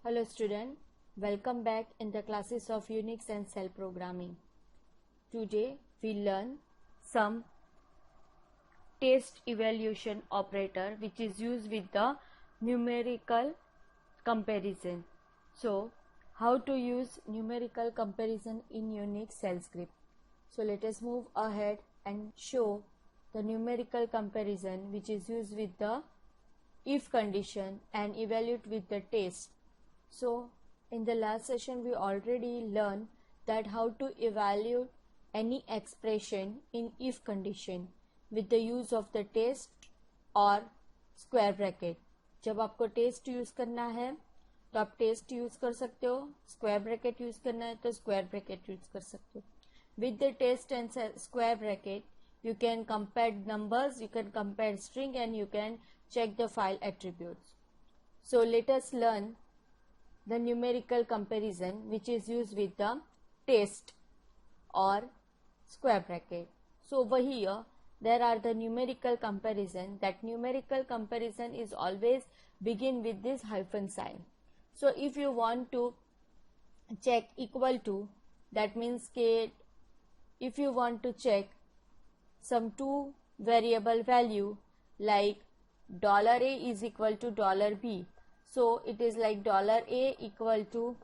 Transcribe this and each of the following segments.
Hello student, welcome back in the classes of Unix and Cell Programming. Today we learn some test evaluation operator which is used with the numerical comparison. So how to use numerical comparison in Unix shell script. So let us move ahead and show the numerical comparison which is used with the if condition and evaluate with the test. So in the last session we already learned that how to evaluate any expression in if condition with the use of the test or square bracket. जब आपको test use करना है तो आप test use कर सकते हो, square bracket use करना है तो स्क्वायर ब्रैकेट यूज कर सकते हो. With the test and square bracket you can compare numbers, you can compare string and you can check the file attributes. So let us learn the numerical comparison which is used with the test or square bracket. So over here there are the numerical comparison. That numerical comparison is always begin with this hyphen sign. So if you want to check equal to, that means that if you want to check some two variable value like $a is equal to $b, so it is like $a equal to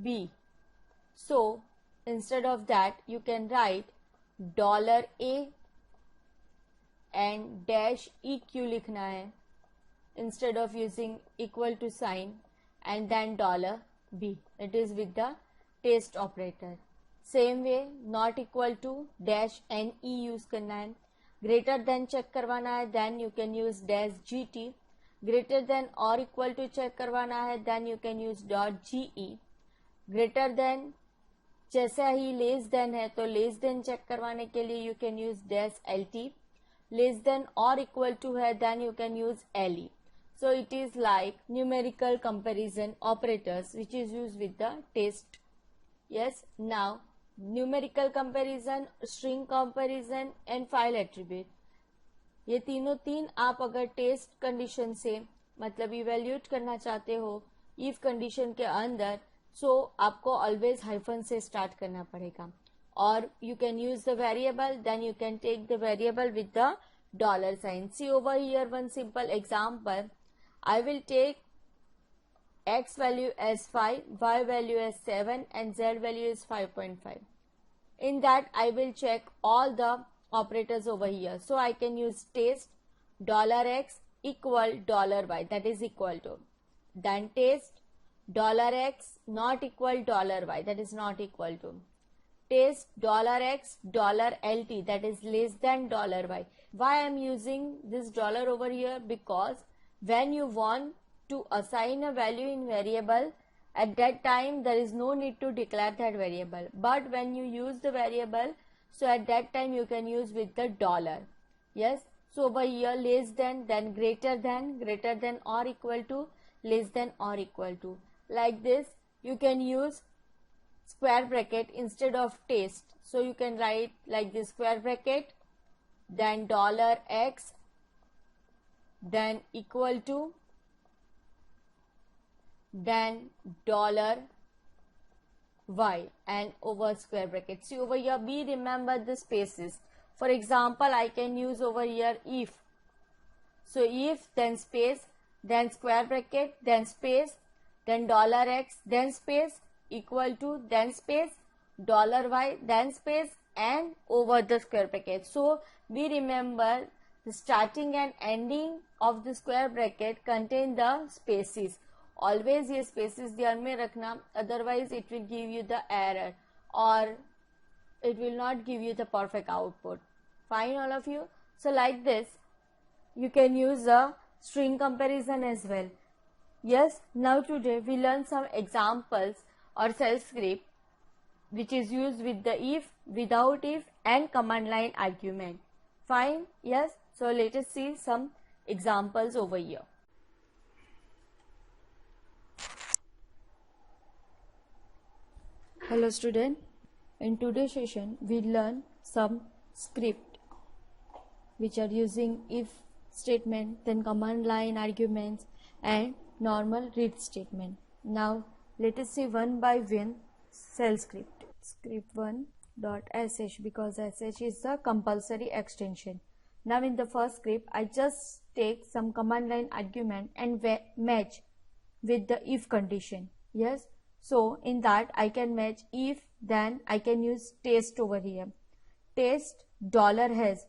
$b. So instead of that you can write $a and dash eq लिखना है instead of using equal to sign and then $b. It is with the test operator. Same way not equal to dash ne use करना है. Greater than check करवाना है then you can use dash gt. Greater than or equal to check करवाना है then you can use .ge. Greater than जैसा ही less than है तो less than check करवाने के लिए you can use dash lt. Less than और equal to है then you can use le. So it is like numerical comparison operators which is used with the test. Yes, now numerical comparison, string comparison and file attribute, ये तीन आप अगर test condition से मतलब evaluate करना चाहते हो इफ कंडीशन के अंदर, सो आपको ऑलवेज हाइफन से स्टार्ट करना पड़ेगा. और you can use the variable, then you can take the variable with the dollar sign. See over here one simple example. I will take x value as 5, y value as 7 and z value is 5.5. In that I will check all the operators over here. So I can use test $x equal $y, that is equal to, then test $x not equal $y, that is not equal to, test $x $lt, that is less than $y. Why I am using this dollar over here? Because when you want to assign a value in variable, at that time there is no need to declare that variable, but when you use the variable, so at that time you can use with the dollar. Yes, so over here less than, then greater than or equal to, less than or equal to, like this. You can use square bracket instead of test, so you can write like this, square bracket then $x then equal to, then $y and over square bracket. See over here, be remember the spaces. For example, I can use over here if. So if, then space, then square bracket, then space, then $x, then space, equal to, then space, $y, then space and over the square bracket. So we remember the starting and ending of the square bracket contain the spaces. Always ये spaces ध्यान में रखना, otherwise it will give you the error or it will not give you the perfect output. Fine all of you? So like this you can use a string comparison as well. Yes, now today we learn some examples or shell script which is used with the if, without if and command line argument. Fine? Yes. So let us see some examples over here. Hello student, in today's session we learn some script which are using if statement, then command line arguments and normal read statement. Now let us see one by one shell script. Script 1.sh, because sh is the compulsory extension. Now in the first script, I just take some command line argument and match with the if condition. Yes, so in that I can match if, then I can use test over here. Test $has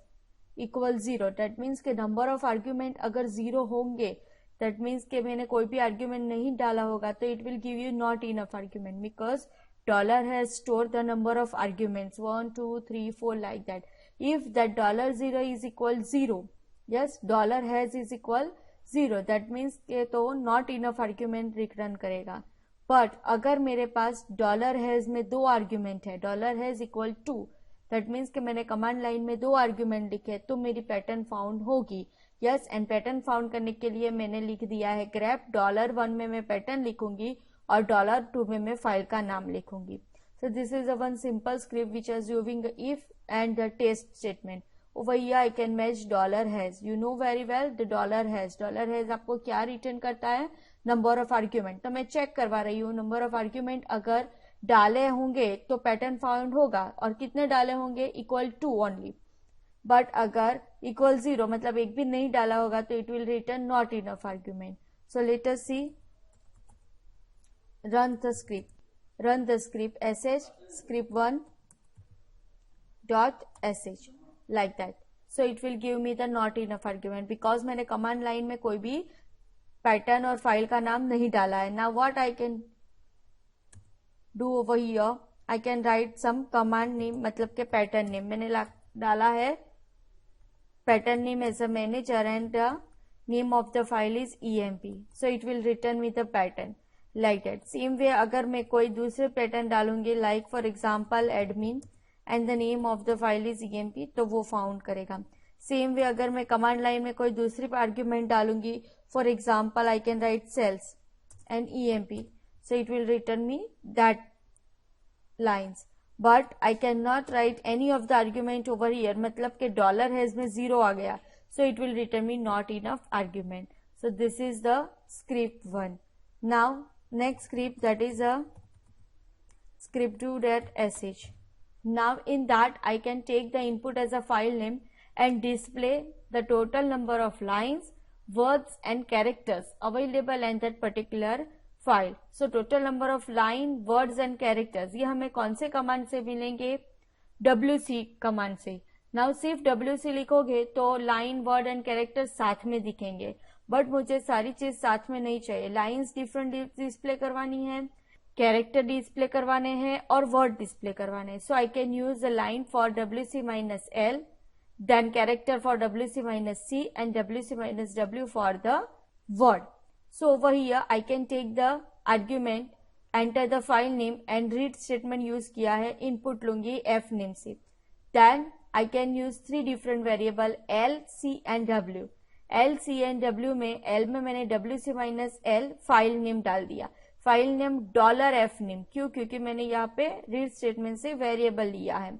equal 0, that means के number of argument अगर 0 होंगे, that means के मैंने कोई भी argument नहीं डाला होगा, तो it will give you not enough argument, because $has stored the number of arguments 1, 2, 3, 4 like that. If that $0 is equal 0, yes, $has is equal 0, that means के तो not enough argument return करेगा. But अगर मेरे पास $has में 2 argument है, $has equal 2, that means कि मैंने command line में 2 आर्ग्यूमेंट लिखे तो मेरी पैटर्न फाउंड होगी. यस, एंड पैटर्न फाउंड करने के लिए मैंने लिख दिया है ग्रेप. $1 में मैं पैटर्न लिखूंगी और $2 में मैं फाइल का नाम लिखूंगी. So this is a one simple script which is using if and the test statement. Over here I can match $has. You know very well the $has आपको क्या रिटर्न करता है? Number of argument. तो मैं check करवा रही हूँ number of argument अगर डाले होंगे तो पैटर्न फाउंड होगा, और कितने डाले होंगे? Equal 2 only. बट अगर इक्वल 0 मतलब एक भी नहीं डाला होगा तो it will return not enough argument. So let us see, run the script sh script 1.sh like that. So it will give me the not enough argument because मैंने command line में कोई भी पैटर्न और file का नाम नहीं डाला है. Now what I can do over here, I can write some command name, मतलब के pattern name मैंने डाला है pattern name as a manager and the name of the file is emp. So it will return me the pattern like that. Same way अगर मैं कोई दूसरे pattern डालूंगी like for example admin and the name of the file is emp, तो वो found करेगा. Same way अगर मैं command line में कोई दूसरी argument डालूंगी, for example I can write cells and emp, so it will return me that lines. But I cannot write any of the argument over here, मतलब के $has में 0 आ गया, so it will return me not enough argument. So this is the script 1. Now next script, that is a script 2.sh. Now in that I can take the input as a file name and display the total number of lines, words and characters available in that particular file. So total number of line, words and characters ये हमें कौन से command से मिलेंगे? wc command से. Now सिर्फ wc लिखोगे तो लाइन, वर्ड एंड कैरेक्टर साथ में दिखेंगे, बट मुझे सारी चीज साथ में नहीं चाहिए. लाइन्स डिफरेंट डिस्प्ले करवानी है, कैरेक्टर डिस्प्ले करवाने हैं और वर्ड डिस्प्ले करवाने हैं. So I can use the line for wc-l, then character for wc-c and wc-w for the word. So over here I can take the argument, enter the file name and read statement use किया है, input लूंगी f name से. Then I can use 3 different variable l, c and w. l, c and w में l में मैंने wc-l file name डाल दिया. File name $f name, क्यों? क्योंकि मैंने यहाँ पे रीड स्टेटमेंट से वेरिएबल लिया है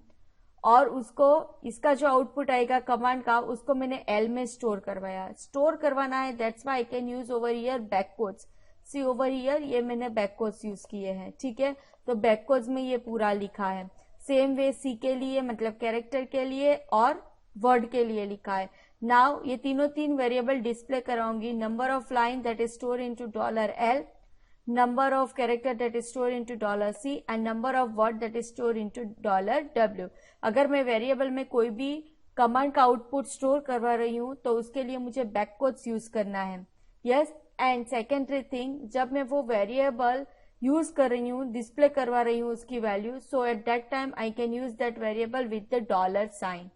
और उसको, इसका जो आउटपुट आएगा कमांड का, उसको मैंने L में स्टोर करवाया. स्टोर करवाना है, that's why I can use over here backquotes. See over here ये मैंने बैककोड्स यूज किए हैं. ठीक है, तो बैककोड्स में ये पूरा लिखा है. सेम वे सी के लिए मतलब कैरेक्टर के लिए और वर्ड के लिए लिखा है. नाउ ये तीन वेरिएबल डिस्प्ले कराऊंगी. Number of line that is store into $L, number of character that is stored into $C and number of word that is stored into $W. अगर मैं वेरिएबल में कोई भी कमांड का आउटपुट स्टोर करवा रही हूँ तो उसके लिए मुझे बैककोड्स यूज करना है. यस, एंड सेकेंडरी थिंग, जब मैं वो वेरिएबल यूज कर रही हूँ, डिस्प्ले करवा रही हूँ उसकी value, so at that time I can use that variable with the $.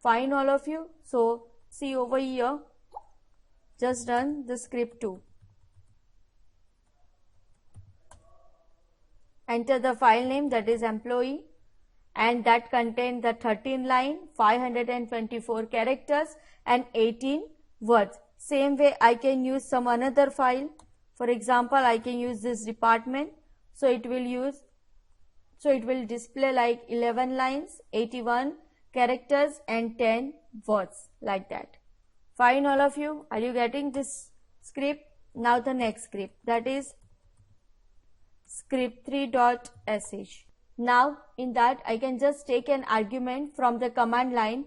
Fine all of you. So see over here, just run the script 2. Enter the file name, that is employee, and that contains the 13 line, 524 characters and 18 words. Same way I can use some another file. For example, I can use this department. So it will display like 11 lines, 81 characters and 10 words like that. Fine all of you. Are you getting this script? Now the next script, that is script3.sh. Now in that I can just take an argument from the command line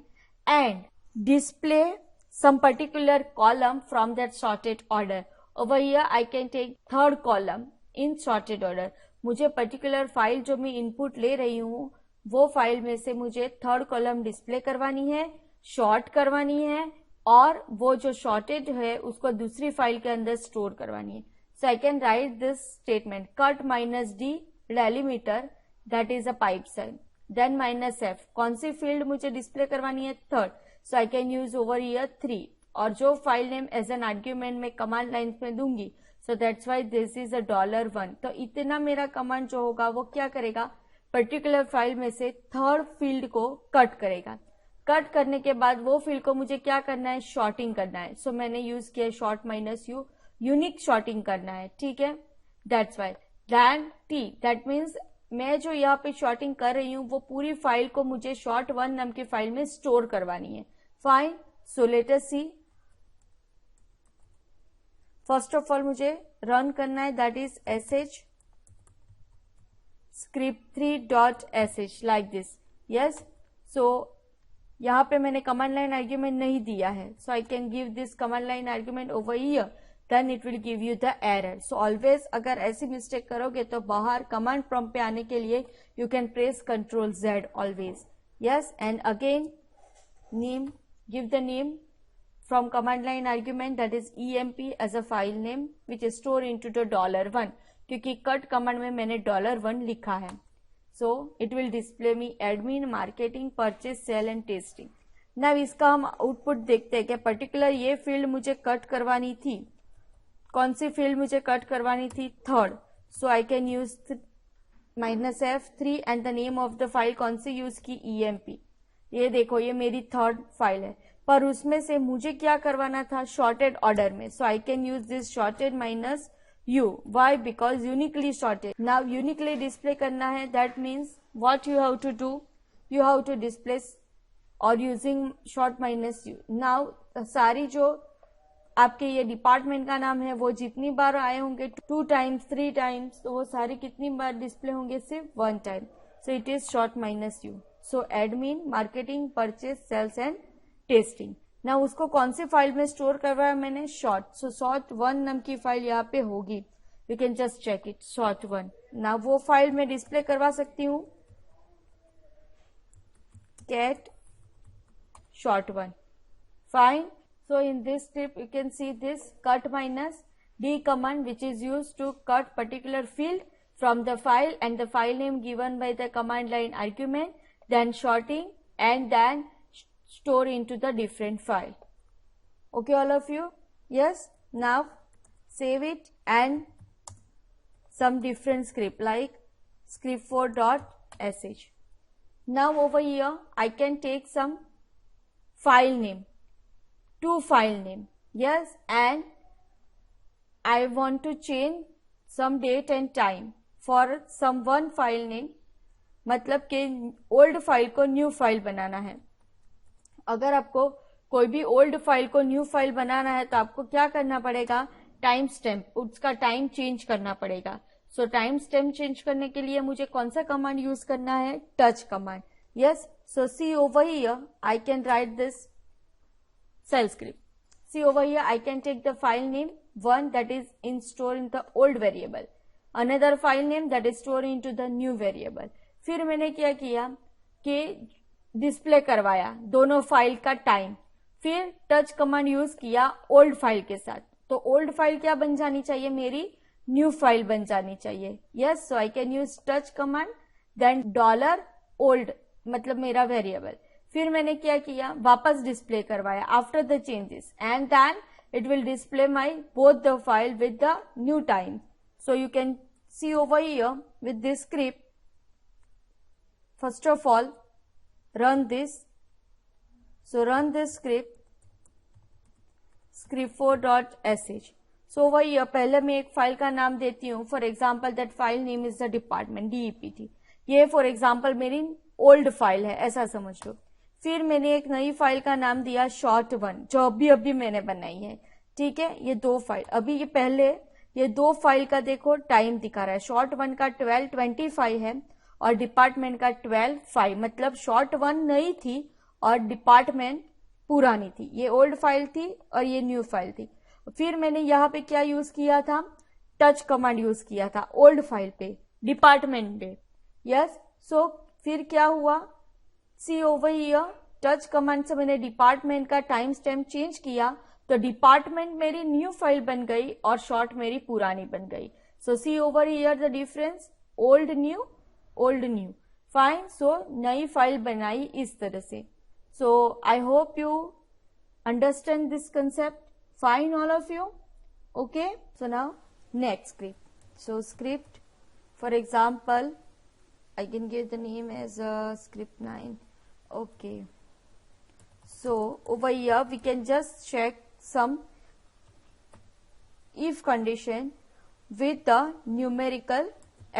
and display some particular column from that sorted order. Over here I can take third column in sorted order. मुझे particular file जो मैं input ले रही हूँ वो file में से मुझे थर्ड कॉलम डिस्प्ले करवानी है, शॉर्ट करवानी है और वो जो शॉर्टेड है उसको दूसरी फाइल के अंदर स्टोर करवानी है. So I can write this statement, cut minus d delimiter, that is a pipe sign, then minus f. कौन सी फील्ड मुझे डिस्प्ले करवानी है? Third. So I can use over here 3 और जो file name as an argument में command line में दूंगी. So that's why this is a $1. तो इतना मेरा कमांड जो होगा वो क्या करेगा? पर्टिकुलर फाइल में से थर्ड फील्ड को कट करेगा. कट करने के बाद वो फील्ड को मुझे क्या करना है? शॉर्टिंग करना है. सो मैंने यूज किया sort minus U, unique sorting करना है. ठीक है, that's why. Then T, that means मैं जो यहाँ पे शॉर्टिंग कर रही हूँ वो पूरी फाइल को मुझे short1 नाम की फाइल में स्टोर करवानी है. Fine. So let us see. First of all मुझे रन करना है, that is sh script3.sh like this. Yes. So यहाँ पे मैंने कमांड लाइन आर्ग्यूमेंट नहीं दिया है. So I can give this command line argument over here, then it will give you the error. So always अगर ऐसी मिस्टेक करोगे तो बाहर कमांड प्रॉम्प्ट पे आने के लिए you can press Ctrl Z always. Yes. And again name, give the name from command line argument, that is emp as a file name which is stored into the $1, क्योंकि cut command में मैंने $1 लिखा है. So it will display me admin, marketing, purchase, sale and testing. Now इसका हम output देखते हैं कि पर्टिकुलर ये फील्ड मुझे कट करवानी थी. कौन सी फील्ड मुझे कट करवानी थी? Third. So I can use -F3 and the name of the file कौन सी यूज की? emp. ये देखो ये मेरी थर्ड फाइल है, पर उसमें से मुझे क्या करवाना था? शॉर्टेड ऑर्डर में. So I can use this sorted minus u. Why? Because uniquely sorted. Now uniquely display करना है, that means what you have to do, you have to display और using sort minus u. Now सारी जो आपके ये department का नाम है वो जितनी बार आए होंगे 2 टाइम्स 3 टाइम्स, तो वो सारी कितनी बार डिस्प्ले होंगे? सिर्फ 1 time. So it is sort minus U. So admin, marketing, purchase, sales and testing. ना उसको कौन सी फाइल में स्टोर करवाया मैंने? शॉर्ट. सो short1 नाम की फाइल यहाँ पे होगी. You can just check it, short1. ना वो फाइल में डिस्प्ले करवा सकती हूँ get short1. Fine. So in this script you can see this cut minus d command which is used to cut particular field from the file and the file name given by the command line argument, then shorting and then store into the different file. Okay, all of you? Yes. Now save it and some different script like script4.sh. Now over here I can take some file name, 2 file name. Yes, and I want to change some date and time for some one file name. मतलब कि old file को new file बनाना है. अगर आपको कोई भी old file को new file बनाना है तो आपको क्या करना पड़ेगा? टाइम स्टैम्प, उसका टाइम चेंज करना पड़ेगा. सो टाइम स्टैम्प चेंज करने के लिए मुझे कौन सा कमांड यूज करना है? Touch command. Yes. So see over here I can write this cell script. See over here I can take the file name one that is stored in the old variable, another file name that is stored into the new variable. फिर मैंने क्या किया कि display करवाया दोनों file का time. फिर touch command use किया ओल्ड फाइल के साथ. तो ओल्ड फाइल क्या बन जानी चाहिए? मेरी न्यू फाइल बन जानी चाहिए. Yes. So I can use touch command then $old मतलब मेरा वेरिएबल. फिर मैंने क्या किया? वापस डिस्प्ले करवाया after the changes and then it will display my both the file with the new time. So you can see over here with this script. First of all run this. So run this script script4.sh. So over here पहले मैं एक file का नाम देती हूँ. For example that file name is the department DEPT. ये for example मेरी old file है, ऐसा समझ लो. फिर मैंने एक नई फाइल का नाम दिया short1 जो अभी मैंने बनाई है. ठीक है, ये 2 फाइल, अभी ये पहले ये 2 फाइल का देखो टाइम दिखा रहा है, शॉर्ट 1 का 12:25 है और डिपार्टमेंट का 12:05, मतलब शॉर्ट 1 नई थी और डिपार्टमेंट पुरानी थी, ये ओल्ड फाइल थी और ये न्यू फाइल थी। फिर मैंने यहाँ पे क्या यूज किया था, टच कमांड यूज किया था ओल्ड फाइल पे, डिपार्टमेंट पे, यस। सो फिर क्या हुआ, सी ओवर हियर, टच कमांड से मैंने डिपार्टमेंट का टाइम स्टैम्प चेंज किया तो डिपार्टमेंट मेरी न्यू फाइल बन गई और शॉर्ट मेरी पुरानी बन गई। So see over here the difference, old new, old new, fine. So नई फाइल बनाई इस तरह से। So I hope you understand this concept, fine all of you, okay. So now next script, so script for example I can give the name as script 9. Okay. So over here we can just check some if condition with the numerical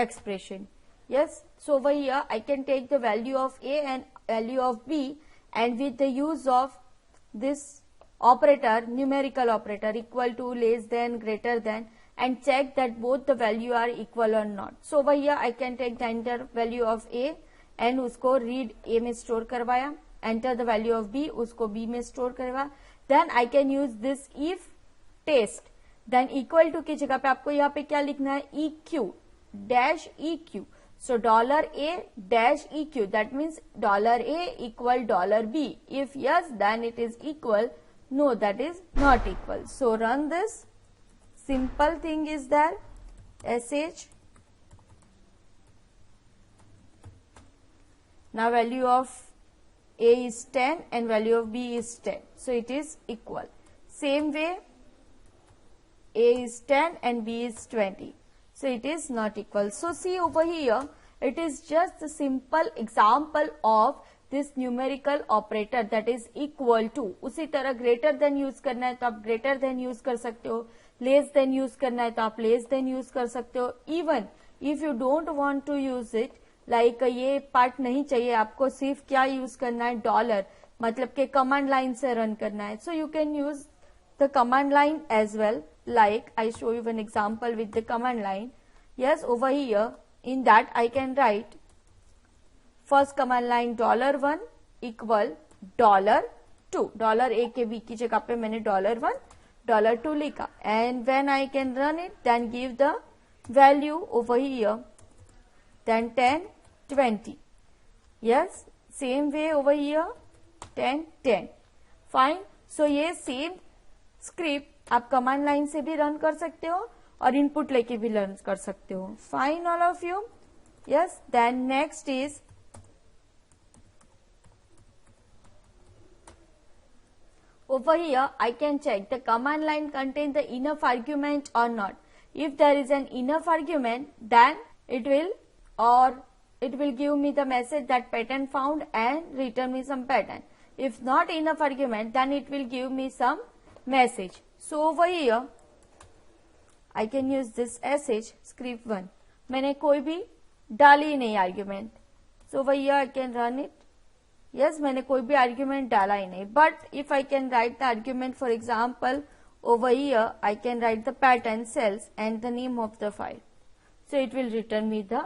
expression. Yes. So over here I can take the value of A and value of B, and with the use of this operator, numerical operator, equal to, less than, greater than, and check that both the value are equal or not. So over here I can take the enter value of A and उसको read A में store करवाया, enter the value of B, उसको B में store करवा, then I can use this if test, then equal to की जगह पे आपको यहाँ पे क्या लिखना है, EQ dash EQ. So $A dash EQ, that means $A equal $B. If yes, then it is equal, no, that is not equal. So run this. Simple thing is that sh, now value of A is 10 and value of B is 10, so it is equal. Same way A is 10 and B is 20, so it is not equal. So see over here, it is just a simple example of this numerical operator, that is equal to. उसी तरह greater than use करना है तो आप greater than use कर सकते हो, less than use करना है तो आप लेस देन यूज कर सकते हो। Even if you don't want to use it, like ये पार्ट नहीं चाहिए आपको, सिर्फ क्या यूज करना है, डॉलर, मतलब के कमांड लाइन से रन करना है, so you can use the command line as well, like I show you an example with the command line. Yes, over here in that I can write first command line $1 equal $2, $A के B की जगह पे मैंने $1 $2 लिखा, and when I can run it, then give the value over here, then 10 20. Yes, same way over here 10 10, fine. So ये same script आप command line से भी रन कर सकते हो और इनपुट लेके भी रन कर सकते हो, fine all of you. Yes, then next is over here I can check the command line contain the enough argument or not. If there is an enough argument, then it will give me the message that pattern found and return me some pattern. If not enough argument, then it will give me some message. So over here I can use this sh script 1, मैंने कोई भी डाली नहीं argument, so over here I can run it. Yes, मैंने कोई भी argument डाला ही नहीं, but if I can write the argument, for example over here I can write the pattern sales and the name of the file, so it will return me the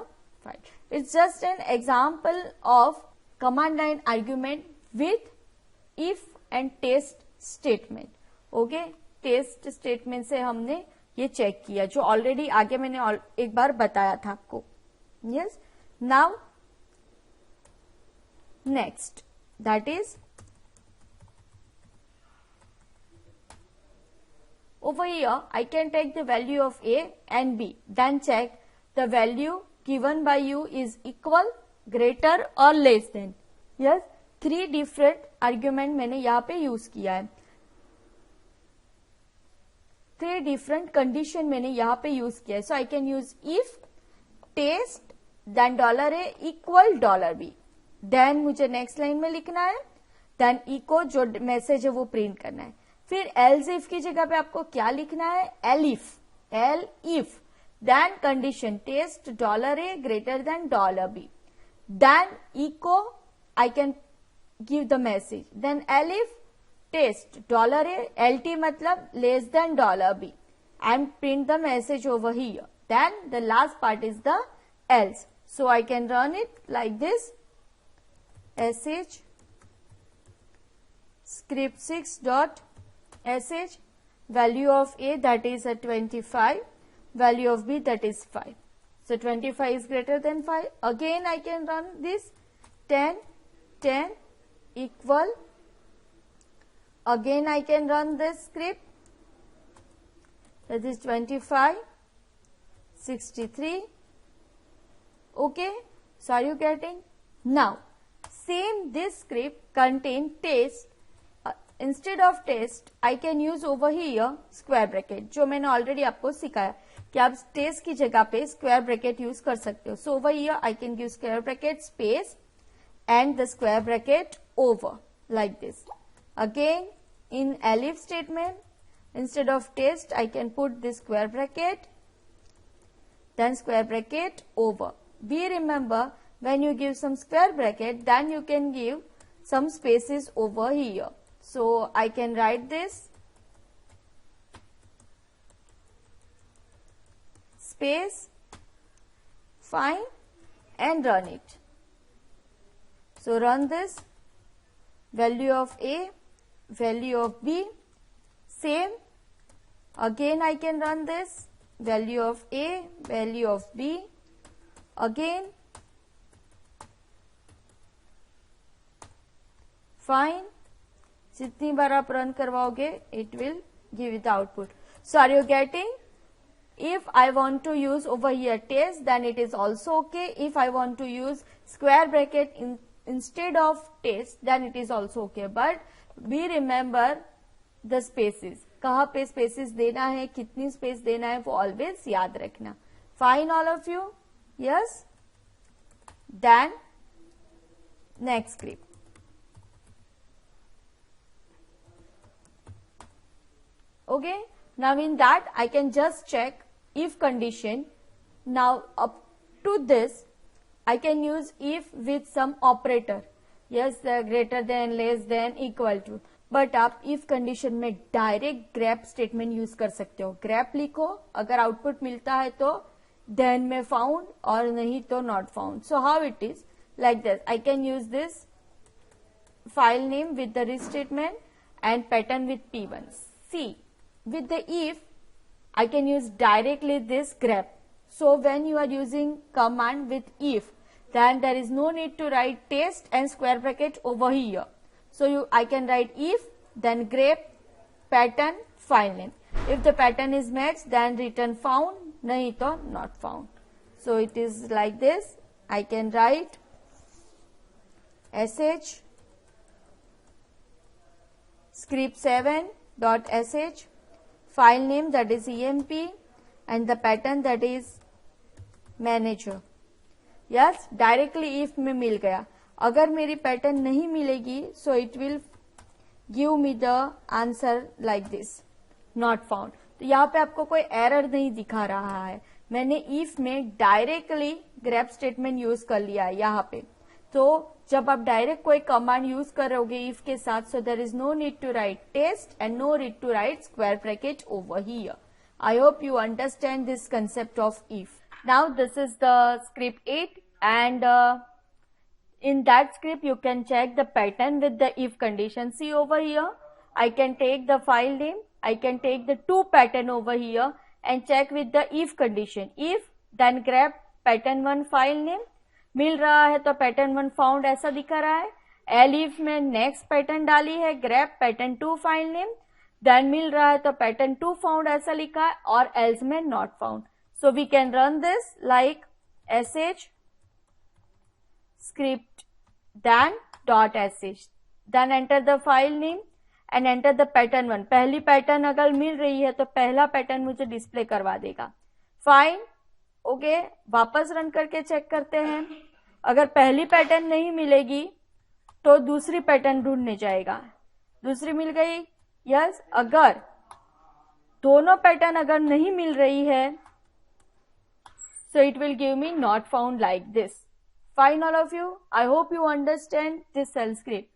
file. It's just an example of command line argument with if and test statement. Okay, test statement से हमने ये check किया जो already आगे मैंने एक बार बताया था आपको। Yes, now next, that is over here I can take the value of A and B, then check the value given by you is equal, greater or less than. Yes, 3 different argument मैंने यहाँ पे use किया है, 3 different condition मैंने यहाँ पे use किया है, so I can use if test then $A equal $B, then मुझे नेक्स्ट लाइन में लिखना है, देन इको जो मैसेज है वो प्रिंट करना है। फिर एल्स इफ की जगह पे आपको क्या लिखना है, elif, then condition test $A greater than $B, then echo I can give the message, then elif test $a LT मतलब less than $b and print the message over here. Then the last part is the else. So I can run it like this. sh script 6 dot sh value of a, that is a 25, value of b, that is 5. So 25 is greater than 5. Again I can run this 10 equal. Again I can run this script, that is 25 63. Okay, so are you getting? Now same this script contain test. Instead of test I can use over here square bracket, जो मैंने already आपको सिखाया कि आप test की जगह पे square bracket use कर सकते हो. So over here I can give square bracket space and the square bracket over like this. Again in elif statement, instead of test I can put this square bracket, then square bracket over. Be remember, when you give some square bracket, then you can give some spaces over here. So I can write this space, fine, and run it. So run this, value of a, value of b, same. Again I can run this, value of a, value of b, again, fine. जितनी बार आप run करवाओगे it will give it the output. So are you getting? If I want to use over here test, then it is also okay. If I want to use square bracket instead of test, then it is also okay. But be remember the spaces. कहाँ पे spaces देना है, कितनी space देना है, वो always याद रखना. Fine all of you? Yes? Then next script. Okay, now in that I can just check if condition. Now up to this I can use if with some operator. Yes, greater than, less than, equal to. But आप if condition में direct grep statement use कर सकते हो. grep लिखो, अगर output मिलता है तो then में found और नहीं तो not found. So how it is like this. I can use this file name with the restatement and pattern with p1. See, with the if I can use directly this grep. So when you are using command with if, then there is no need to write test and square bracket over here. So I can write if, then grep, pattern, file name. If the pattern is matched, then return found, nahi to not found. So it is like this. I can write sh script 7.sh, file name that is emp, and the pattern that is manager. Yes, directly if में मिल गया. अगर मेरी pattern नहीं मिलेगी, so it will give me the answer like this, not found. तो यहाँ पे आपको कोई एरर नहीं दिखा रहा है. मैंने if में डायरेक्टली grep स्टेटमेंट यूज कर लिया है यहाँ पे. तो जब आप डायरेक्ट कोई कमांड यूज करोगे if के साथ, so there is no need to write test and no need to write square bracket over here. I hope you understand this concept of if. Now this is the script 8, and in that script you can check the pattern with the if condition. See over here, I can take the file name, I can take the two pattern over here and check with the if condition. If, then grep pattern 1 file name, मिल रहा है तो pattern 1 found ऐसा दिखा रहा है. elif में next pattern डाली है, grep pattern 2 file name, then मिल रहा है तो pattern 2 found ऐसा लिखा है, और else में not found. So we can run this like sh script then .sh, then enter the file name and enter the pattern 1. पहली पैटर्न अगर मिल रही है तो पहला पैटर्न मुझे डिस्प्ले करवा देगा. फाइन, ओके, वापस रन करके चेक करते हैं. अगर पहली पैटर्न नहीं मिलेगी तो दूसरी पैटर्न ढूंढने जाएगा. दूसरी मिल गई, यस. अगर दोनों पैटर्न अगर नहीं मिल रही है, so it will give me not found like this. Fine all of you. I hope you understand this cell script.